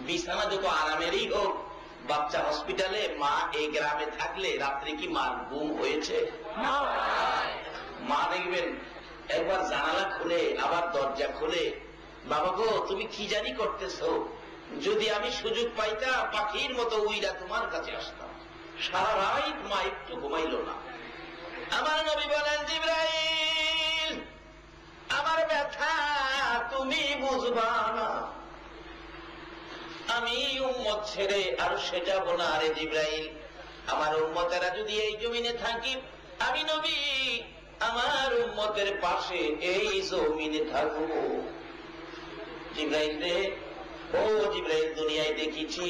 বিছানা যত আরামেরই হোক, বাচ্চা হসপিটালে, মা এই গ্রামে থাকলে রাত্রে কি মার ঘুম হয়েছে? মা দেখবেন একবার জানালা খুলে আবার দরজা খুলে, বাবা গো তুমি কি জানি করতেছো, যদি আমি সুযোগ পাইতাম পাখির মতো উইরা তোমার কাছে আসতাম। সারা রাত মা একটু ঘুমাইল না। আমার নবী বলেন, জিবরাইল আমার ব্যথা তুমি বুঝবা না, আমি উম্মত ছেড়ে আর সে যাব না রে জিবরাইল। আমার উম্মতেরা যদি এই জমিনে থাকি, আমি নবী আমার উম্মতের পাশে এই জমিনে থাকবো। জিবরাইল রে, ও জিবরাইল, দুনিয়ায় দেখেছি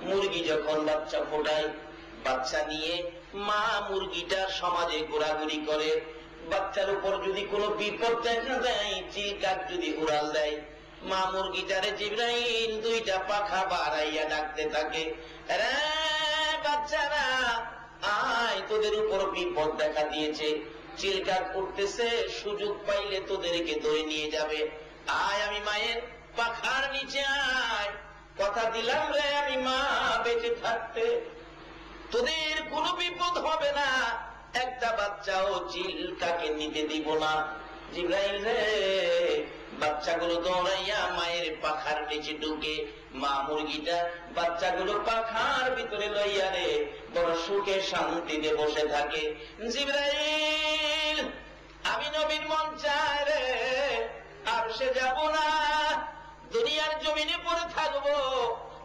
মুরগি যখন বাচ্চা ফোটায়, বাচ্চা নিয়ে মা মুরগিটা সমাজে ঘোরাঘুরি করে, বাচ্চার উপর যদি কোনো বিপদ দেখা দেয়, চিলকাক যদি উড়াল দেয়, মা মুরগিটারে জিবরাইল দুইটা পাখা বাড়াইয়া ডাকতে থাকে, রে বাচ্চারা আয়, তোদের উপর বিপদ দেখা দিয়েছে, চিলকাক উঠতেছে, সুযোগ পাইলে তোদেরকে ধরে নিয়ে যাবে, আয় আমি মায়ের পাখার নিচে আয়, কথা দিলাম রে আমি মা বেঁচে থাকতে তোদের কোনো বিপদ হবে না, একটা বাচ্চাও চিলকাকে নিতে দিব না। জিবরাইল রে, বাচ্চাগুলো দৌড়াইয়া মায়ের পাখার নিচে ঢুকে, মা মুরগিটা বাচ্চাগুলো পাখার ভিতরে লইয়া রে বড় সুখে শান্তিতে বসে থাকে। জিবরাইল আমি নবীর মন চায় রে আর সে যাব না, দুনিয়ার জমিনে পড়ে থাকবো,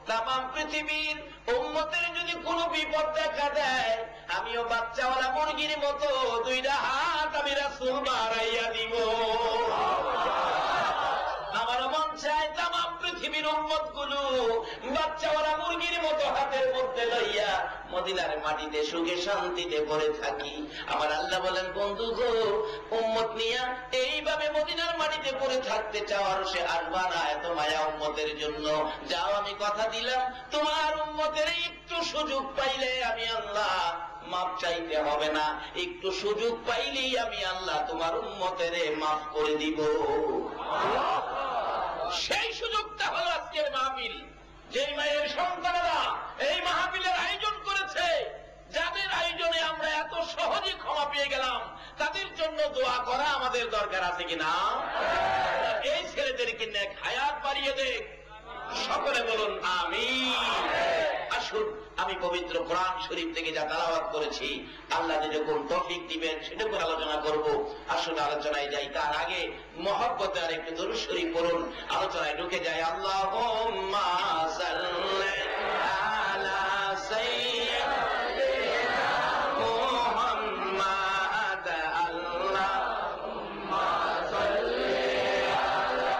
তামাম পৃথিবীর উম্মতের যদি কোনো বিপদ দেখা দেয়, আমিও বাচ্চাওয়ালা মুরগির মতো দুইটা হাত আমি রাসূল বাড়াইয়া দিব। আমার মন চায় তামাম পৃথিবীর উম্মত গুলো বাচ্চাওয়ালা মুরগির মতো হাতের মধ্যে লইয়া মদিনার মাটিতে সুখে শান্তিতে পড়ে থাকি। আমার আল্লাহ বলেন, বন্ধু গো, উম্মত নিয়া এইভাবে মদিনার মাটিতে পড়ে থাকতে চাও, আর সে আসবা না এত মায়া উম্মতের জন্য। যাও, আমি কথা দিলাম তোমার উম্মতের একটু সুযোগ পাইলে আমি আল্লাহ মাফ চাইতে হবে না, একটু সুযোগ পাইলেই আমি আল্লাহ তোমার উম্মতের মাফ করে দিব। সেই সুযোগটা হলো আজকের মাহফিল। যে মায়ের সন্তানেরা এই মাহফিলের আয়োজন করেছে, যাদের আয়োজনে আমরা এত সহজে ক্ষমা পেয়ে গেলাম, তাদের জন্য দোয়া করা আমাদের দরকার আছে কিনা? এই ছেলেদেরকে নেক হায়াত বাড়িয়ে দেখ, সকলে বলুন আমিন। আসুন, আমি পবিত্র কোরআন শরীফ থেকে যা তেলাওয়াত করেছি, আল্লাহ যখন তৌফিক দিবেন সেটা করে আলোচনা করব। আসুন আলোচনায় যাই, তার আগে মহব্বতে আর একটু দরুদ শরীফ পড়ুন, আলোচনায় ঢুকে যায়। আল্লাহুম্মা সাল্লি আলা সাইয়্যিদিনা মুহাম্মাদ, আল্লাহুম্মা সাল্লি আলা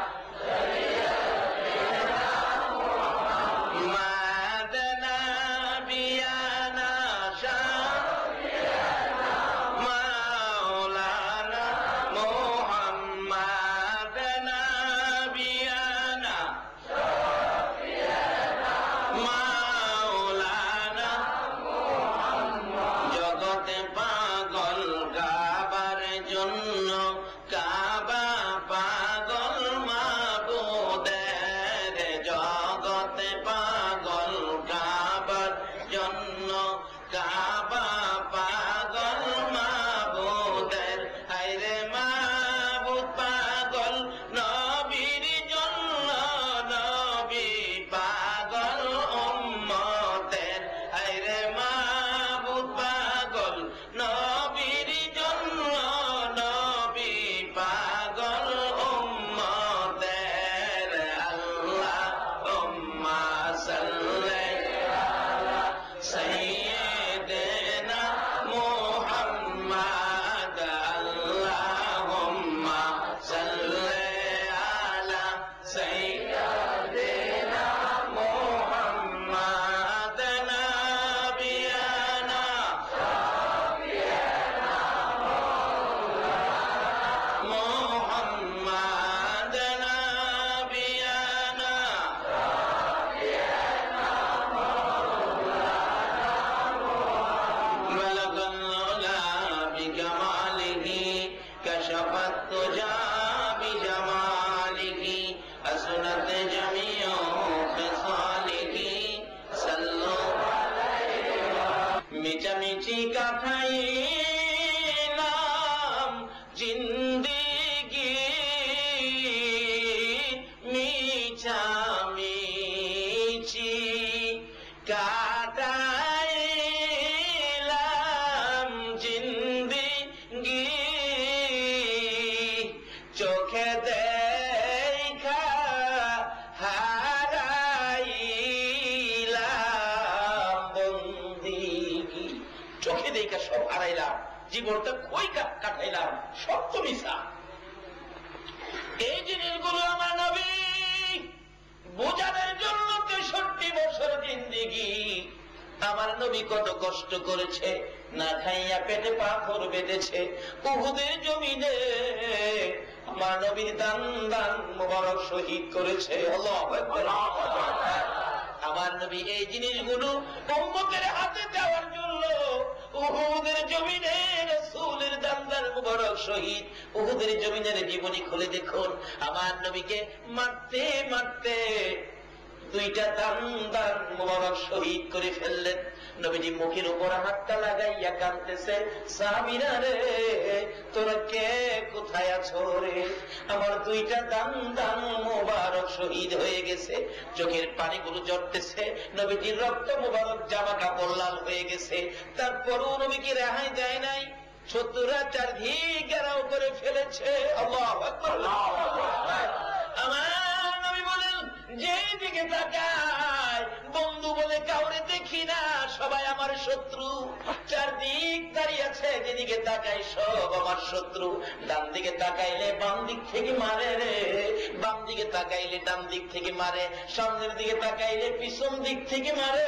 সাইয়্যিদিনা মুহাম্মাদ, নাবিয়ানা শাফিয়ানা মাওলানা মুহাম্মাদ, নাবিয়ানা শাফিয়ানা মাওলানা মুহাম্মাদ। জগতে পাগল কাবার জন্য, কাবা পাগল মাবুদের, জগতে পাগল কাবার জন্য, কাবা পাগল মাবুদের। হায়রে মাবুদ পাগল নবীর জন্য, নবী পাগল উম্মতের। হায়রে মাবুদ পাগল নবীর জন্য, নবী পাগল উম্মতের। আল্লাহুম্মা দেখা সব হারাইলাম, জীবনটা কই কাটাইলাম, সব তো মিশা। এই জিনিসগুলো আমার নবী বোঝানোর জন্য 63 বছর জিন্দেগি আমার নবী কত কষ্ট করেছে, না খাইয়া পেটে পাথর বেঁধেছে। উহুদের জমিনে আমার নবীর দান দান মোবারক শহীদ করেছে। আল্লাহু আকবার। আমার নবী এই জিনিসগুলো উম্মতের হাতে দেওয়ার জন্য উহুদের জমিনে রাসূলের দান দান মোবারক শহীদ। উহুদের জমিনের জীবনী খুলে দেখুন, আমার নবীকে মারতে মারতে 2টা দান দান মোবারক শহীদ করে ফেললেন। নবীজি মুখের উপর হাতটা লাগাইয়া কাঁদতেছে, সাহাবীরা রে তোরা কে কোথায় আছো রে, আমার 2টা দান দান মোবারক শহীদ হয়ে গেছে। চোখের পানিগুলো ঝরতেছে, নবীজির রক্ত মোবারক জামা কাপড় লাল হয়ে গেছে। তারপরও নবীকে রেহাই দেয় নাই, শত্রুরা চারদিক ঘেরাও করে ফেলেছে। আল্লাহু আকবার। আমার নবী বলেন, যেদিকে তাকায় বন্ধু বলে কাউরে দেখি না, সবাই আমার শত্রু। চারদিক দাঁড়িয়ে আছে, যেদিকে তাকাই সব আমার শত্রু। ডান দিকে তাকাইলে বাম দিক থেকে মারে রে, বাম দিকে তাকাইলে ডান দিক থেকে মারে, সামনের দিকে তাকাইলে পিছন দিক থেকে মারে,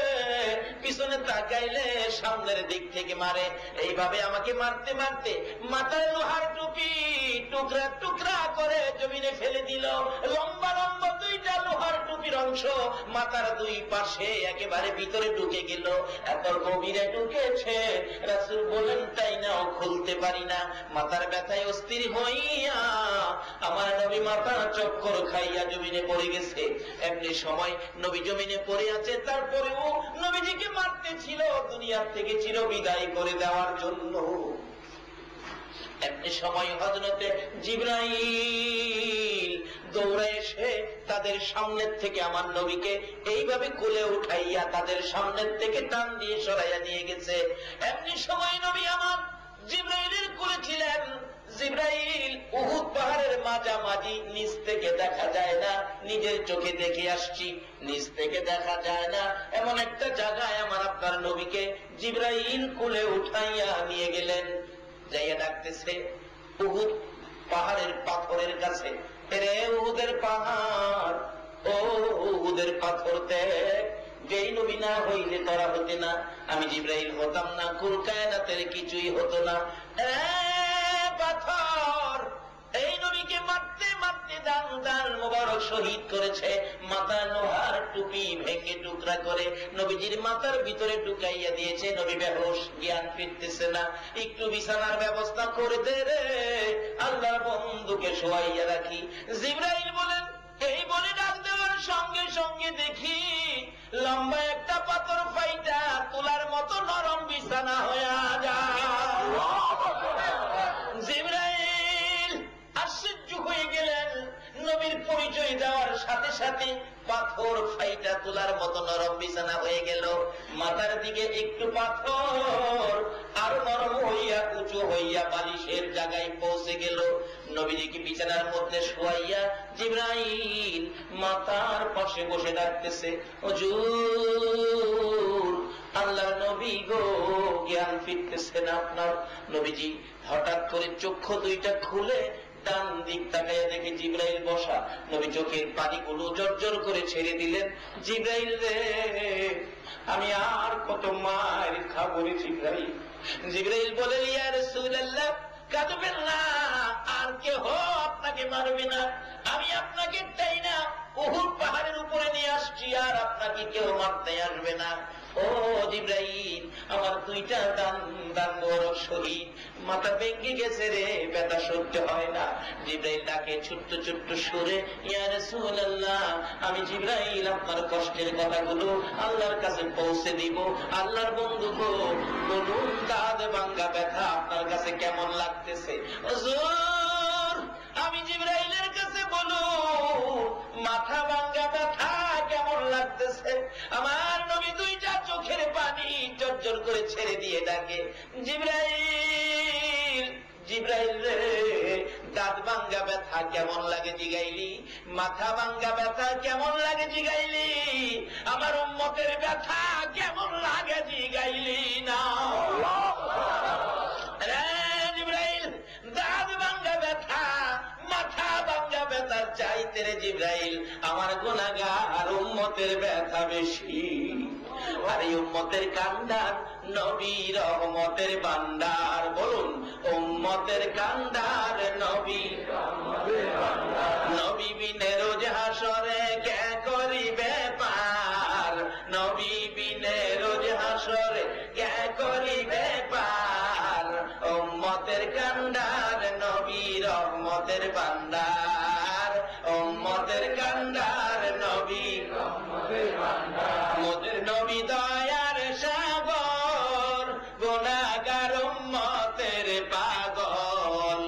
পিছনে তাকাইলে সামনের দিক থেকে মারে। এইভাবে আমাকে মারতে মারতে মাথায় লোহার টুপি টুকরা টুকরা করে জমিনে ফেলে দিল। লম্বা লম্বা 2টা লোহার টুপির অংশ মাথার 2 পাশে একেবারে ভিতরে ঢুকে গেল। এত গভীরে ঢুকেছে, রাসূল বলেন তাই না খুলতে পারি না। মাথার ব্যথায় অস্থির হইয়া আমার নবী মাথা চক্কর খাইয়া জমিনে পড়ে গেছে। এমনি সময় নবী জমিনে পড়ে আছে, তারপরেও নবীজিকে মারতে ছিল দুনিয়ার থেকে চির বিদায় করে দেওয়ার জন্য। এমনি সময় হযরতে জিবরাইল দৌড়ে এসে তাদের সামনের থেকে আমার নবীকে এইভাবে কোলে উঠাইয়া তাদের সামনের থেকে টান দিয়ে সরাইয়া নিয়ে গেছে। এমনি সময় নবী আমার জিবরাইলের কোলে ছিলেন। জিবরাইল উহুদ পাহাড়ের মাঝামাঝি, নিচ থেকে দেখা যায় না, নিজের চোখে দেখে আসছি, নিচ থেকে দেখা যায় না এমন একটা জায়গায় আমার আপনার নবীকে জিবরাইল কোলে উঠাইয়া নিয়ে গেলেন। যাইয়া ডাকতেছে উহুদ পাহাড়ের পাথরের কাছে, রে উহুদের পাহাড়, ও উহুদের পাথর দেখ, যেই নবী না হইলে তোরা হতে না, আমি জিবরাইল হতাম না, কুল কায়নাতের কিছুই হতো না। পাথর এই নবীকে মারতে মারতে দান দান মোবারক শহীদ করেছে। মাথা লোহার টুপি ভেঙে টুকরা করে নবীজির মাথার ভিতরে ঢুকাইয়া দিয়েছে। নবী বেহুশ, জ্ঞান ফিরতেছে না। একটু বিছানার ব্যবস্থা করে দে রে, আল্লাহর বন্ধুকে শোয়াইয়া রাখি। জিবরাইল বলেন, এই বলে ডাক দেওয়ার সঙ্গে সঙ্গে দেখি লম্বা একটা পাথর ফাইটা তোলার মতো নরম বিছানা হয়ে যায়। জিবরাইল আশ্চর্য হয়ে গেলেন, নবীর পরিচয় দেওয়ার সাথে সাথে পাথর ফাইটা তোলার মতো নরম বিছানা হয়ে গেল। মাথার দিকে একটু পাথর আর নরম হইয়া উঁচু হইয়া বালিশের জায়গায় পৌঁছে গেল। নবীজিকে বিছানার মধ্যে শোয়াইয়া জিবরাইল মাথার পাশে বসে ডাকতেছে, হুজুর আল্লাহর নবী গো, জ্ঞান ফিরতেছে না আপনার। নবীজি হঠাৎ করে চক্ষু 2টা খুলে ডান দিক তাকাইয়া দেখে জিবরাইল বসা। নবী চোখের পানিগুলো জর্জর করে ছেড়ে দিলেন। জিবরাইল রে, আমি আর কত মার খাবো রে জিবরাইল। জিবরাইল বলে, ইয়া রাসূলুল্লাহ কাঁদবেন না, আর কেহ আপনাকে মারবে না, আমি আপনাকে তাই না উহুদ পাহাড়ের উপরে নিয়ে আসছি, আর আপনাকে কেউ মারতে আসবে না। ও জিবরাইল, আমার 2টা দান দান বড় শহীদ, মাথা ভেঙে গেছে রে, ব্যথা সহ্য হয় না। জিবরাইল ডাকে ছোট্ট ছোট্ট সুরে, ইয়া রাসূলুল্লাহ আমি জিবরাইল আপনার কষ্টের কথাগুলো আল্লাহর কাছে পৌঁছে দিব। আল্লাহর বন্ধু গো, বলুন দাঁত ভাঙ্গা ব্যথা আপনার কাছে কেমন লাগতেছে? হুজুর আমি জিবরাইলের কাছে বলো, মাথা ভাঙ্গা ব্যথা কেমন লাগতেছে? আমার নবী 2টা চোখের পানি জর্জর করে ছেড়ে দিয়ে ডাকে, জিবরাইল জিবরাইল রে, দাঁত ভাঙ্গা ব্যথা কেমন লাগে জিগাইলি, মাথা ভাঙ্গা ব্যথা কেমন লাগে জিগাইলি, আমার উম্মতের ব্যথা কেমন লাগে জিগাইলি না। উম্মতের ব্যথা বেশি। আর এই উম্মতের কান্দার নবী রহমতের ভান্ডার। বলুন, উম্মতের কান্দার নবী নবী বিনে রোজ হাসরে কে করিবে পার, নবী বিনে রোজ হাসরে কে করিবে পার। উম্মতের কান্দার নবী রহমতের ভান্ডার, উম্মতের কান্দার নবী মোদের নবী দয়ার সাগর, গুনাহগার উম্মতের পাগল।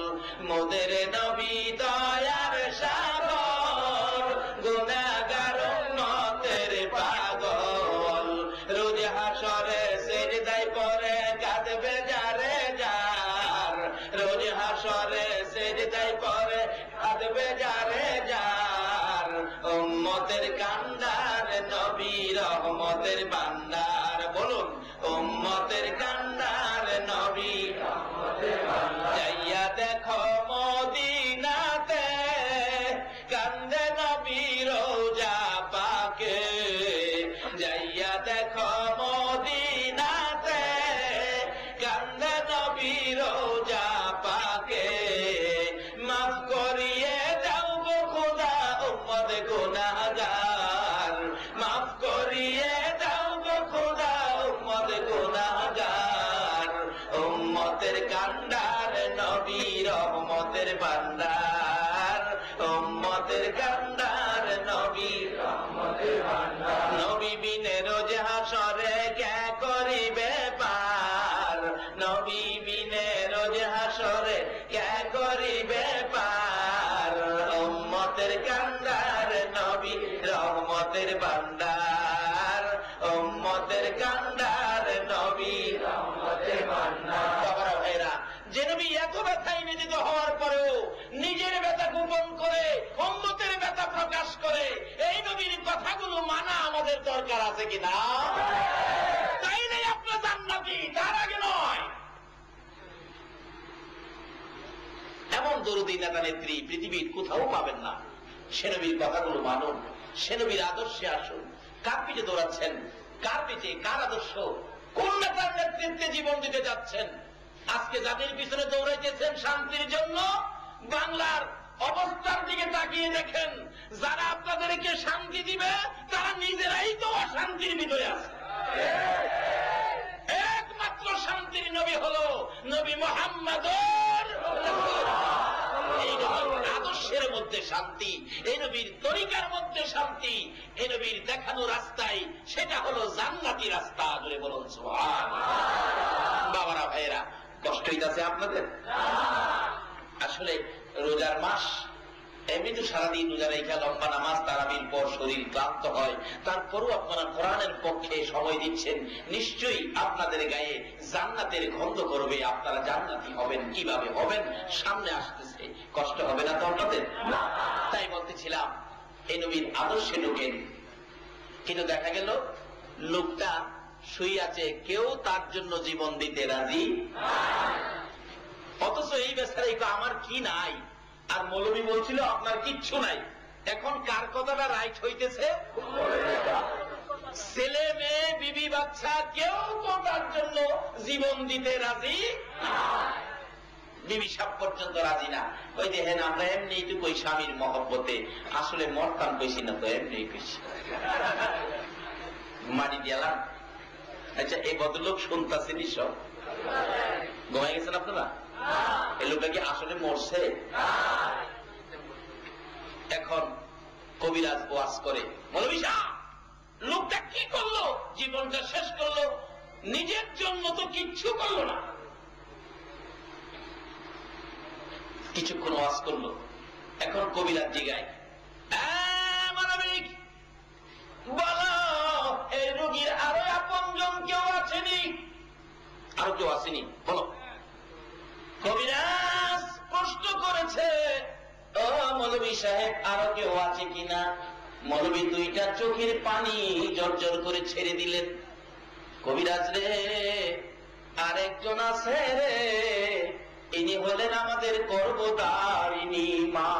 মোদের নবী দয়ার সাগর, গুনাহগার উম্মতের পাগল। রোজ হাসরে সিজদায় পড়ে কাঁদবে যারে যার, রোজ হাসরে সিজদায় পড়ে কাঁদবে যারে যার। উম্মতের কান্দার নবী রহমতের ভান্ডার। বলুন, উম্মতের কান্দার নবী রহমতের ভান্ডার। যাইয়া দেখো মদিনাতে কান্দে নবী রোজা পাকে, যাইয়া দেখো মদিনাতে কান্দে নবী রোজা পাকে। মাফ করিয়ে দাও গো খোদা উম্মত গুনাহগার, মাফ করিয়ে দাও গো খোদা উম্মত গুনাহগার। উম্মতের কান্দার নবী রহমতের ভান্ডার, উম্মতের কান্দার নবী রহমতের ভান্ডার। নবী বিনে রোজ হাসরে কে করিবে পার, নবী বিনে রোজ হাসরে কে করিবে পার। উম্মতের কান্দার নবী রহমতের ভান্ডার, উম্মতের কান্দার নবী রহমতের ভান্ডার। বাবারা ভাইরা, যে নবী এত ব্যথায় নিয়োজিত হওয়ার পরেও নিজের ব্যথা গোপন করে উম্মতের ব্যথা প্রকাশ করে, এই নবীর কথাগুলো মানা আমাদের দরকার আছে কিনা? তাই নেই আপনার জান্নাতি, তার আগে নয়। এমন দরুদি নেতা নেত্রী পৃথিবীর কোথাও পাবেন না। সে নবীর কথাগুলো মানুন, সে নবীর আদর্শে আসুন। কার পিঠে দৌড়াচ্ছেন? কার পিঠে? কার আদর্শ? কোন নেতার নেতৃত্বে জীবন দিতে যাচ্ছেন? আজকে যাদের পিছনে দৌড়াইতেছেন শান্তির জন্য, বাংলার অবস্থার দিকে তাকিয়ে দেখেন, যারা আপনাদেরকে শান্তি দিবে তারা নিজেরাই তো অশান্তির ভিতরে আছে। একমাত্র শান্তির নবী হলো নবী মুহাম্মদ। এই নবীর আদর্শের মধ্যে শান্তি, এই নবীর তরিকার মধ্যে শান্তি, এই নবীর দেখানো রাস্তায়, সেটা হলো জান্নাতি রাস্তা। বলে বলুন সুবহানাল্লাহ। বাবারা ভাইয়েরা, কষ্ট হইতাছে আপনাদের? আসলে রোজার মাস, এমনি তো সারাদিন রোজা রেখা লম্বা নামাজ তারাবির পর শরীর ক্লান্ত হয়, তারপরও আপনারা কোরআনের পক্ষে সময় দিচ্ছেন। নিশ্চয়ই আপনাদের গায়ে জান্নাতের গন্ধ করবে, আপনারা জান্নাতি হবেন। কিভাবে হবেন? সামনে আসতেছে। কষ্ট হবে না তো আপনাদের? তাই বলতেছিলাম, এই নবীর আদর্শে ঢোকেন, কিন্তু দেখা গেল লোকটা শুই আছে, কেউ তার জন্য জীবন দিতে রাজি, অথচ এই বেচারাই আমার কি নাই। আর মৌলবী বলছিল আপনার কিচ্ছু নাই। এখন কার কথাটা রাইট হইতেছে? ছেলে মেয়ে বিবি বাচ্চা কেউ তো তার জন্য জীবন দিতে রাজি, বিবি সাপ পর্যন্ত রাজি না। ওই দেখেন, আমরা এমনি তো কই স্বামীর মহব্বতে, আসলে মরতাম কইছি না তো, এমনি কইছি মাটি দিয়ালাম। আচ্ছা, এই ভদ্রলোক শুনতেছেন সব? ঘুমাই গেছেন আপনারা? এই লোকটা কি আসলে মরছে? এখন কবিরাজ ওয়াজ করে, মৌলভী সাহেব লোকটা কি করলো? জীবনটা শেষ করলো, নিজের জন্য তো কিচ্ছু করলো না। কিছুক্ষণ ওয়াজ করলো, এখন কবিরাজ জিগায়, মানবিক বলো, এই রোগীর আরো আপনজন কেউ আসেনি? আরো কেউ আসেনি? বলো। কবিরাজ প্রশ্ন করেছে, ও মৌলভী সাহেব আরো কেউ আছে কিনা? মৌলভী দুইটা চোখের পানি জর্জর করে ছেড়ে দিলেন। কবিরাজ রে, আরেকজন আছে রে, ইনি হলেন আমাদের গর্ভধারিণী মা।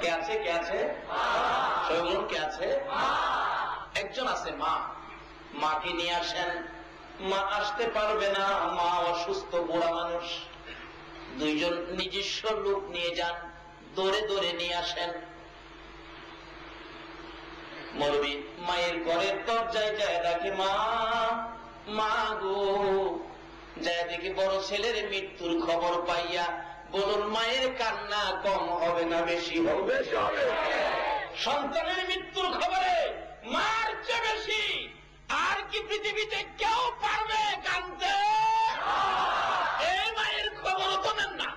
কে আছে? কে আছে? সবাই বলুন, কে আছে? একজন আছে মা। মাকে নিয়ে আসেন। মা আসতে পারবে না, মা অসুস্থ, বুড়া মানুষ। দুইজন নিজস্ব লোক নিয়ে যান, দৌড়ে দৌড়ে নিয়ে আসেন। মৌলবী মায়ের ঘরের দরজায় যায় ডাকে, মা, মা গো। যায় দেখি বড় ছেলের মৃত্যুর খবর পাইয়া। বলুন, মায়ের কান্না কম হবে না বেশি হবে? সন্তানের মৃত্যুর খবরে মার চেয়ে বেশি আর কি পৃথিবীতে কেউ পারবে কাঁদতে? এই মায়ের খবর তো নেন না।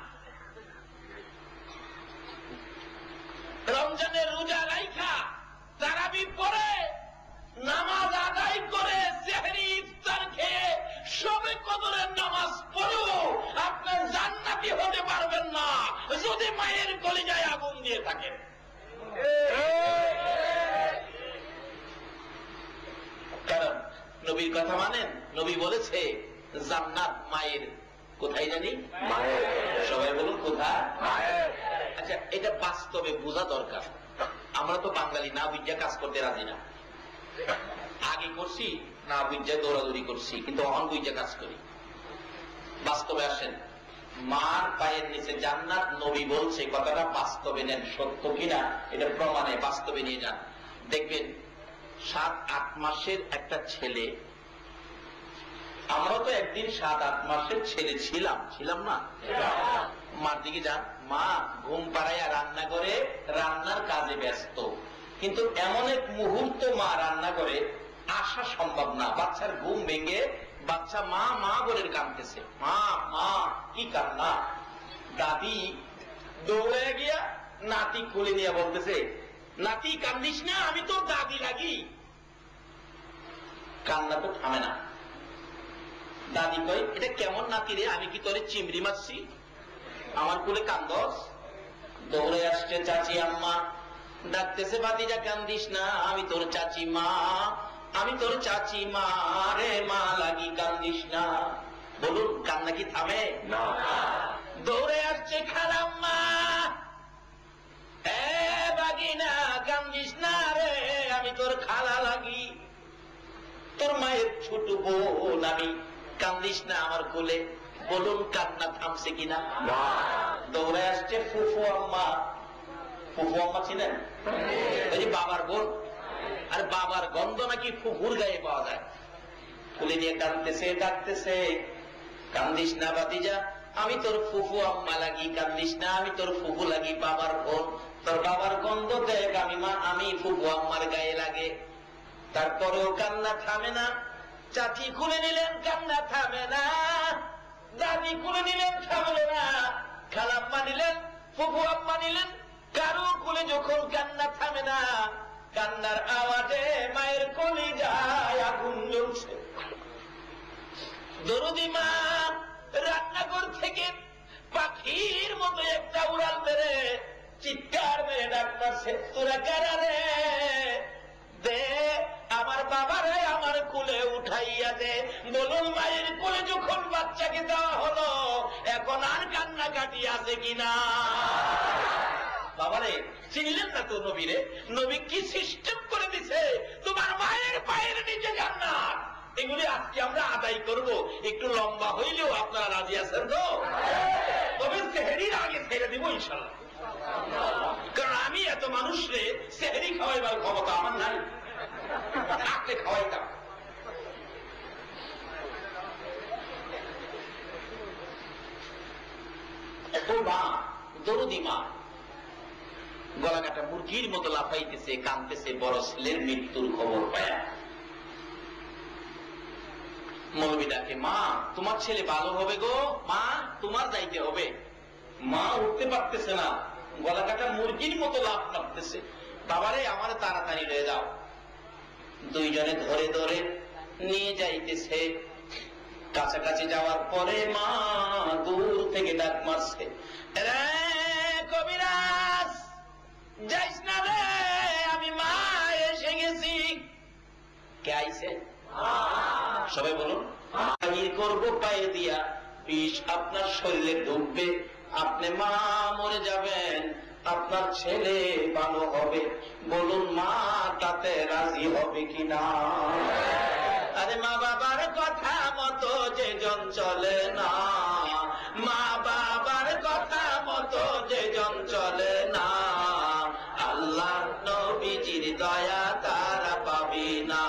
রমজানের রোজা রাইখা তারাবি পড়ে নামাজ আদায় করে সেহরি ইফতার খেয়ে সবে কদরের নামাজ পড়েও আপনার জান্নাতি হতে পারবেন না যদি মায়ের কলিজায় আগুন দিয়ে থাকেন। কারণ নবীর কথা মানেন। নবী বলেছে জান্নাত মায়ের। কোথায় জানি? সবাই বলুন, কোথায়? আচ্ছা, এটা বাস্তবে বোঝা দরকার। আমরা তো বাঙালি, না বুঝা কাজ করতে রাজি না। আগে করছি না বুঝা দৌড়াদৌড়ি করছি, কিন্তু অন বুঝা কাজ করি। বাস্তবে আসেন, মার পায়ের নিচে জান্নাত। নবী বলছে, কথাটা বাস্তবে নেন, সত্য কিনা এটা প্রমাণে বাস্তবে নিয়ে যান। দেখবেন 7-8 মাসের একটা ছেলে। আমরা তো একদিন 7-8 মাসের ছেলে ছিলাম না? মার দিকে যান, মা ঘুম পাড়াইয়া রান্না করে রান্নার কাজে ব্যস্ত। কিন্তু এমন এক মুহূর্ত মা রান্না করে আসা সম্ভব না। বাচ্চার ঘুম ভেঙে বাচ্চা মা মা বলে কাঁদতেছে। মা মা, কি কান্না? দাদি দৌড়ে গিয়া নাতি কোলে নিয়ে বলতেছে, নাতি কান্দিস না, আমি তো দাদি লাগি। কান্না তো থামে না। দাদি কই, এটা কেমন নাতি রে? আমি কি তোরে চিমড়ি মারছি? আমার কোলে কান্দস? দৌড়ে আসছে চাচি আম্মা, ডাকতেছে, ভাতিজা কান্দিস না, আমি তোর চাচি মা, আমি তোর চাচি মা রে, মা লাগি, কান্দিস না। বলুন, কান্না কি থামে? না। দৌড়ে আসছে খালাম্মা, এ বাগিনা কান্দিস না রে, আমি তোর খালা লাগি, তোর মায়ের ছোট বোন আমি, কান্দিস না আমার কোলে। বলুন, কান্না থামছে কিনা? দৌড়ে আসছে ফুফু আম্মা। ফুফু আম্মা ছিলেন ওই যে বাবার বোন। আর বাবার গন্ধ নাকি ফুফুর গায়ে পাওয়া যায়। তুলে নিয়ে কাঁদতেছে, ডাকতেছে, কান্দিস না ভাতিজা, আমি তোর ফুফু আম্মা লাগি, কান্দিস না, আমি তোর ফুফু লাগি, বাবার বোন। তোর বাবার গন্ধ দেখ, আমি ফুফু আম্মার গায়ে লাগে। তারপরেও কান্না থামে না। চাচি খুলে নিলেন, কান্না থামে না। দাদি খুলে নিলেন, থামলো না। খালাম্মা নিলেন, ফুফু আম্মা নিলেন, কারো খুলে যখন কান্না থামে না, কান্নার আওয়াজে মায়ের কলিজায় আগুন জ্বলছে। দরদি মা রান্নাঘর থেকে পাখির মতো একটা উড়াল মেরে চিৎকার মেরে ডাক মারছে, তোরা কারা রে? দে আমার বাবারে আমার কোলে উঠাইয়া দে। বলুন, মায়ের কোলে যখন বাচ্চাকে দেওয়া হলো, এখন আর কান্না কাটি আছে কিনা? বাবারে চিনলেন না তো নবীরে? নবী কি সিস্টেম করে দিছে, তোমার মায়ের পায়ের নিচে জান্নাত। এগুলি আজকে আমরা আদায় করব। একটু লম্বা হইলেও আপনারা রাজি আছেন তো? তবে সেহরির আগে ছেড়ে দিব ইনশাল্লাহ। কারণ আমি এত মানুষরে সেহরি খাওয়াইবার ক্ষমতা আমার নাই, থাকলে খাওয়াইতাম। এত মা, দরদি মা, গলা কাটা মুরগির মতো লাফাইতেছে, কাঁদতেছে বড় ছেলের মৃত্যুর খবর পায়া। মৌলবী ডাকে, মা তোমার ছেলে ভালো হবে গো, মা তোমার যাইতে হবে। মা উঠতে পারতেছে না, গলা কাটা মুরগির মতো লাফ নামতেছে। বাবারে আমার তাড়াতাড়ি রয়ে যাও। দুইজনে ধরে ধরে নিয়ে যাইতেছে। কাছাকাছি যাওয়ার পরে মা দূর থেকে ডাক মারছে, রে কবিরাজ যাইস না রে, আমি মা এসে গেছি। কে আইছে? সবাই বলুন, আমি করবো পায়ে দিয়া, বিষ আপনার শরীরে ঢুকবে, আপনি মা মরে যাবেন। আপনার ছেলে ভালো হবে, বলুন মা তাতে রাজি হবে কিনা? আরে মা বাবার কথা মতো যেজন চলে না, মা বাবার কথা মতো যেজন চলে না, আল্লাহ নবীজির দয়া তারা পাবে না।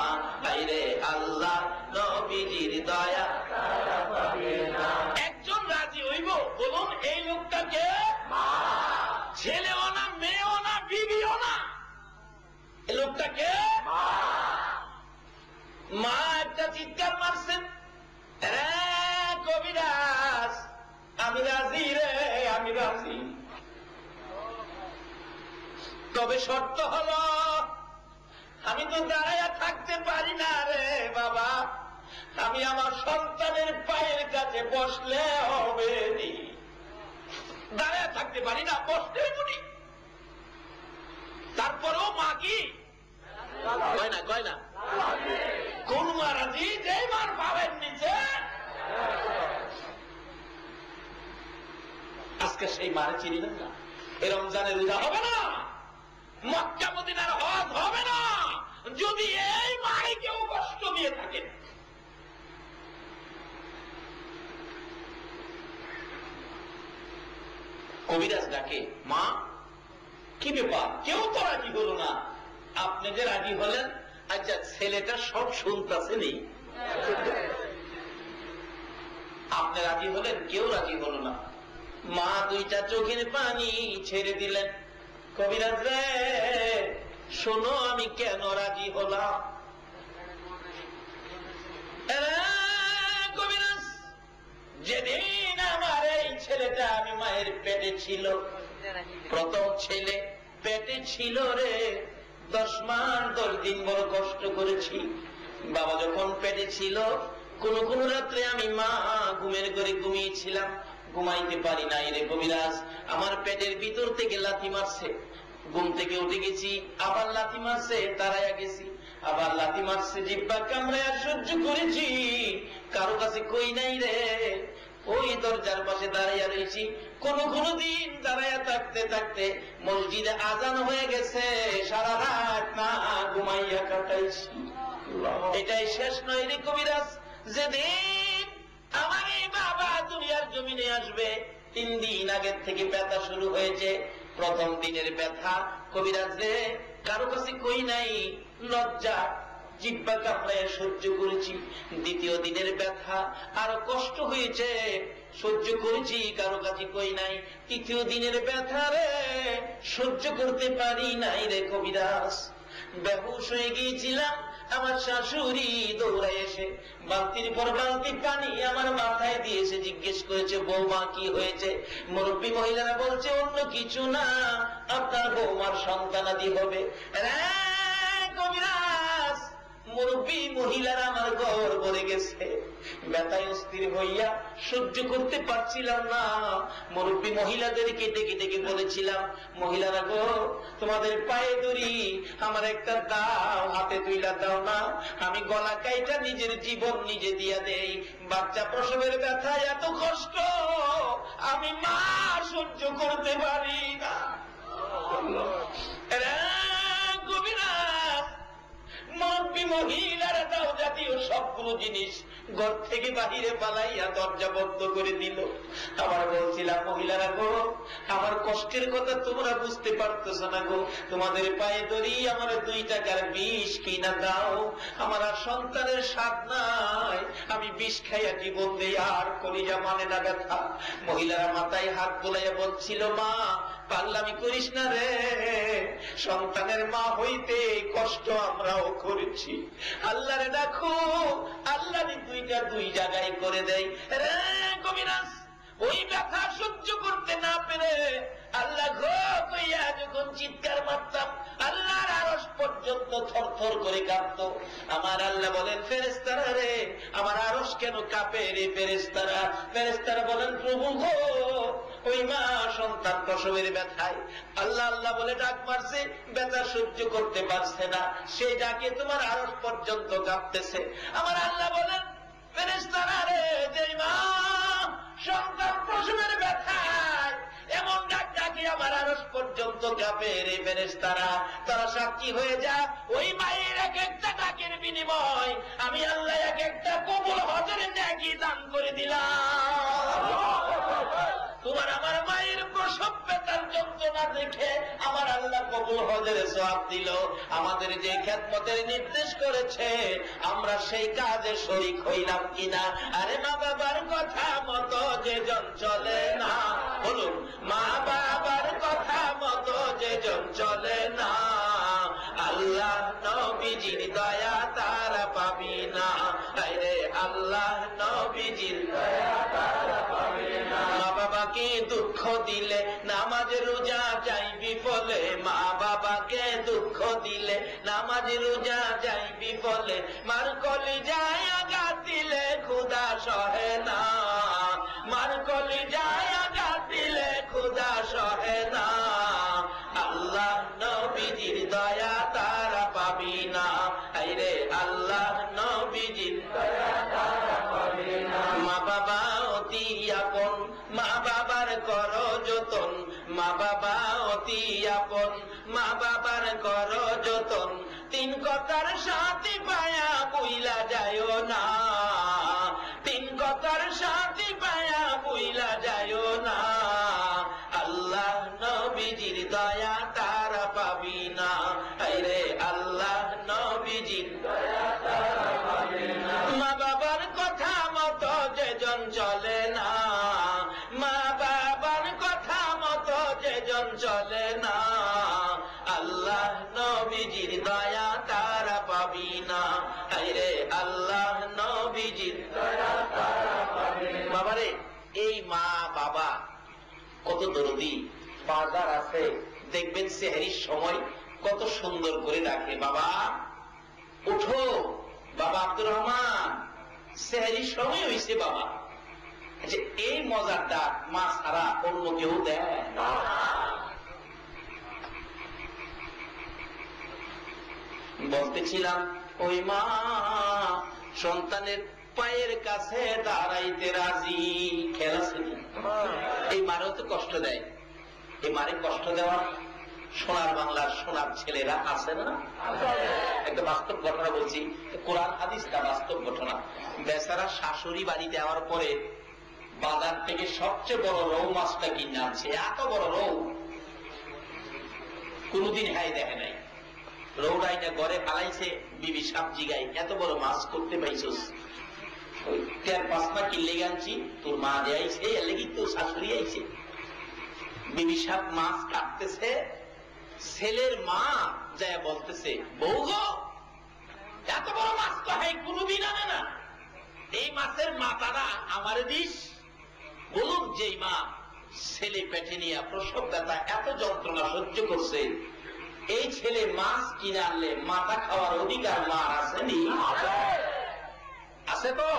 আইরে আল্লাহ নবীজির দয়া তারা পাবে না। একজন রাজি হইব, বলুন এই লোকটাকে? ছেলেও না, মেয়েও না, বিবিও না, এই লোকটাকে মা। একটা চিৎকার মারছেন, কবিরাজ আমি রাজি রে, আমি রাজি, তবে শর্ত হলো আমি তো দাঁড়াইয়া থাকতে পারি না রে বাবা, আমি আমার সন্তানের পায়ের কাছে বসলে হবে নি। দাঁড়াইয়া থাকতে পারি না, বসতে পারি। তারপরেও মা কি কয় না, কয় না? কোন মা রাজি? যে মার পাবেন নিচে। আজকে সেই মারে চিনি না। এই রমজানের রোজা হবে না, মক্কা মদিনার হজ হবে না, যদি এই মারে কেউ কষ্ট দিয়ে থাকে। কবিরাজ ডাকে, মা কি ব্যাপার? কেউ তো রাজি হলো না, আপনি যে রাজি হলেন। আচ্ছা ছেলেটা সব শুনতেছে নেই, আপনি রাজি হলেন, কেউ রাজি হলো না। মা দুইটা চোখের পানি ছেড়ে দিলেন। কবিরাজ রে শোনো, আমি কেন রাজি হলাম? কবিরাজ, যেদিন আমার এই ছেলেটা আমি মায়ের পেটে ছিল, প্রথম ছেলে পেটে ছিল রে, 10 মাস 10 দিন বড় কষ্ট করেছি। বাবা যখন পেটে ছিল, কোন কোন রাত্রে আমি মা ঘুমের ঘরে ঘুমিয়েছিলাম, ঘুমাইতে পারি নাই রে কবিরাজ। আমার পেটের ভিতর থেকে লাথি মারছে, ঘুম থেকে উঠে গেছি, আবার লাথি মারছে, তাড়াইয়া গেছি, আবার লাথি মারছে, জিব্বা কামড়াইয়া সহ্য করেছি, কারো কাছে কই নাই রে। ওই দরজার পাশে দাঁড়াইয়া রয়েছি, কোন কোন দিন দাঁড়াইয়া থাকতে থাকতে মসজিদে আজান হয়ে গেছে, সারা রাত না ঘুমাইয়া কাটাইছি। এটাই শেষ নয় রে কবিরাজ, যেদিন আমার এই বাবা দুনিয়ার জমিনে আসবে 3 দিন আগের থেকে ব্যথা শুরু হয়েছে। প্রথম দিনের ব্যথা কবিরাজ রে কারো কাছে কই নাই, লজ্জা জিব্বা কামড়ায় সহ্য করেছি। দ্বিতীয় দিনের ব্যথা আরো কষ্ট হয়েছে, সহ্য করেছি, কারো কাছে কই নাই। তৃতীয় দিনের ব্যথা রে সহ্য করতে পারি নাই রে কবিরাজ, বেহুশ হয়ে গিয়েছিলাম। আমার শাশুড়ি দৌড়ায় এসে বালতির পর বালতি পানি আমার মাথায় দিয়েছে, জিজ্ঞেস করেছে বৌমা কি হয়েছে? মুরব্বী মহিলারা বলছে অন্য কিছু না, আপনার বৌমার সন্তানাদি হবে। কবিরাজ, মুরব্বী মহিলারা আমার ঘর ভরে গেছে, ব্যথায় অস্থির হইয়া সহ্য করতে পারছিলাম না। মুরব্বী মহিলাদেরকে ডেকে ডেকে বলেছিলাম, মহিলারা গো তোমাদের পায়ে ধরি, আমার একটা দাও, হাতে তুইলা দাও না, আমি গলা কাইটা নিজের জীবন নিজে দিয়া দেই। বাচ্চা প্রসবের ব্যথা এত কষ্ট আমি মা সহ্য করতে পারি না। কবিরাজ, মুরব্বী মহিলারা দাও জাতীয় সবগুলো জিনিস ঘর থেকে বাহিরে পালাইয়া দরজা বন্ধ করে দিল। আবার বলছিলাম, মহিলারা গো আমার কষ্টের কথা তোমরা বুঝতে পারতেছ না গো, তোমাদের পায়ে ধরি, আমার 2 টাকার বিষ কিনা দাও, আমার আর সন্তানের স্বাদ নাই, আমি বিষ খাইয়া জীবন দেই, আর কলিজা মানে না ব্যথা। মহিলারা মাথায় হাত বোলাইয়া বলছিল, মা পাগলামি করিস না রে, সন্তানের মা হইতে কষ্ট আমরাও করেছি, আল্লাহরে ডাকো, আল্লাহ 2টা 2 জায়গায় করে দেয় রে কবিরাজ। ওই ব্যথা সহ্য করতে না পেরে আল্লাহ গো কইয়া যখন চিৎকার মারতাম, আল্লাহর আরশ পর্যন্ত থরথর করে কাঁপতো। আমার আল্লাহ বলেন, ফেরেশতারা রে আমার আরশ কেন কাঁপে রে ফেরেশতারা? ফেরেশতারা বলেন, প্রভু গো ওই মা সন্তান প্রসবের ব্যথায় আল্লাহ আল্লাহ বলে ডাক মারছে, ব্যথা সহ্য করতে পারছে না, সেই ডাকে তোমার আরশ পর্যন্ত কাঁপতেছে। আমার আল্লাহ বলেন, ফেরেশতারা রে যে মা সন্তান প্রসবের ব্যথায় এমন ডাক ডাকি আমার আরশ পর্যন্ত কাঁপে রে ফেরেশতারা। তারা সাক্ষী হয়ে যা, ওই মায়ের এক একটা ডাকের বিনিময় আমি আল্লাহ এক একটা কবুল হজের নেকি দান করে দিলাম। তোমার আমার মায়ের প্রসব বেতার যন্ত্রণা দেখে আমার আল্লাহ কবুল হজের সওয়াব দিল। আমাদের যে খেদমতের নির্দেশ করেছে আমরা সেই কাজে শরীক হইলাম কিনা? আরে মা বাবার কথা মতো যে জন চলে না, বলুন মা বাবার কথা মতো যে জন চলে না, আল্লাহ নবীজির দয়া তারা পাবি না। আরে আল্লাহ নবীজির দয়া তারা পাবি না। মা বাবাকে দুঃখ দিলে নামাজ রোজা যাইবি ফলে, মা বাবাকে দুঃখ দিলে নামাজ রোজা যাইবি ফলে, মার কলিজায় আঘাত দিলে ক্ষুধা সহে না, মার কলিজায় আঘাত দিলে ক্ষুধা সহে না, আল্লাহ নবীজির দয়া তারা পাবি না। আইরে আল্লাহ নবীজির দয়া তারা পাবি না। মা বাবা অতি আপন, মা বাবার করো যতন, মা বাবা অতি আপন, মা বাবার করো যতন, তিন কথার সাথী পায়া বুইলা যায়ও না, তিন কথার সাথী পায়া বুইলা যায়ও না, আল্লাহ নবীজির দয়া তারা পাবি না। আরে আল্লাহ নবীজির দয়া তারা পাবি না। মা বাবার কথা মতো যেজন চলে না, মা বাবার কথা মতো যেজন চলে না, আল্লাহ নবীজির দয়া তারা পাবি না। আরে আল্লাহ নবীজির দয়া তারা পাবি না। বাবারে, এই মা বাবা কত দরদি, বাজার আছে দেখবেন সেহরির সময় কত সুন্দর করে রাখে, বাবা উঠো, বাবা আব্দুর রহমান সেহরির সময় হয়েছে বাবা। আচ্ছা, এই মজারটা মা ছাড়া অন্য কেউ দেয় না। বলতেছিলাম ওই মা সন্তানের পায়ের কাছে দাঁড়াইতে রাজি, খেলা ছিল। এই মারেও তো কষ্ট দেয়, এই মারে কষ্ট দেওয়া সোনার বাংলার সোনার ছেলেরা আছে না? একটা বাস্তব ঘটনা বলছি, কোরআন হাদিসটা বাস্তব ঘটনা। বেচারা শাশুড়ি বাড়ি দেওয়ার পরে বাজার থেকে সবচেয়ে বড় রৌ মাছটা কিনে আনছে। এত বড় রৌ কোনদিন হাই দেখে নাই। রৌডাইটা ঘরে ফালাইছে, বিবি সাপ জিগাই এত বড় মাছ করতে পাইছস? 4-5 কিনলে আনছি, তোর মা দেয়াইছে, এর লেগে তোর শাশুড়ি আইছে। বিবি সাপ মাছ কাটতেছে, ছেলের মা যায় বলতেছে, বউ গো এত বড় মাছ তো হাই কোনদিন আনে না, এই মাছের মাথাটা আমার দিস। বলুন, যেই মা ছেলে পেটে নিয়ে প্রসব ব্যথা এত যন্ত্রণা সহ্য করছে, এই ছেলে মাছ কিনে আনলে মাথা খাওয়ার অধিকার মার আসেনি? আছে তো?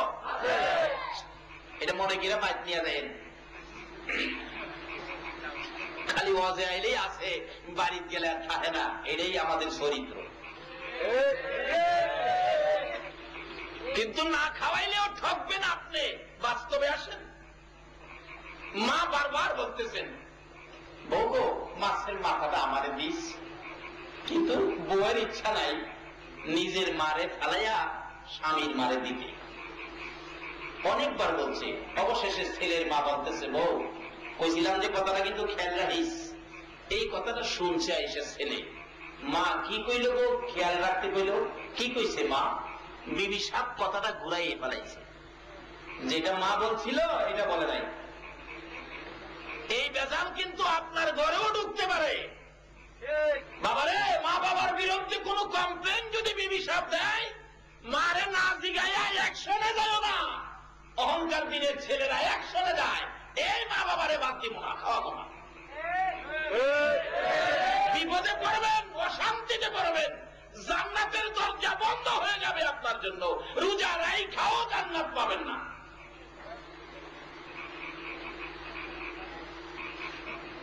এটা মনে কিরা মাছ নিয়ে দেন, খালি ওয়াজে আইলেই আছে, বাড়িতে গেলে আর থাকে না। এটাই আমাদের চরিত্র। কিন্তু না খাওয়াইলেও ঠকবেন আপনি। বাস্তবে আসেন, মা বারবার বলতেছেন, বউ গো মাছের মাথাটা আমারে দিস, কিন্তু বউয়ের ইচ্ছা নাই নিজের মারে ফেলাইয়া স্বামীর মারে দিতে। অনেকবার বলছে, অবশেষে ছেলের মা বলতেছে, বউ কইছিলাম যে কথাটা কিন্তু খেয়াল রাখিস। এই কথাটা শুনছে আইসা ছেলে, মা কি কইল গো, খেয়াল রাখতে কইল? কি কইছে মা? বিবি সাপ কথাটা ঘুরাইয়ে ফেলাইছে, যেটা মা বলছিল এটা বলে নাই। এই বেজাল কিন্তু আপনার ঘরেও ঢুকতে পারে। বাবারে, মা বাবার বিরুদ্ধে কোন কমপ্লেন যদি বিবি সাপ দেয়, মারে না জিগাইয়া অ্যাকশনে যায় না। অহংকার দিনের ছেলেরা অ্যাকশনে যায়, এই মা বাবারে বাদ দিব না, খাওয়াবো না। বিপদে পড়বেন, অশান্তিতে পড়বেন, জান্নাতের দরজা বন্ধ হয়ে যাবে আপনার জন্য। রোজা রাইখাও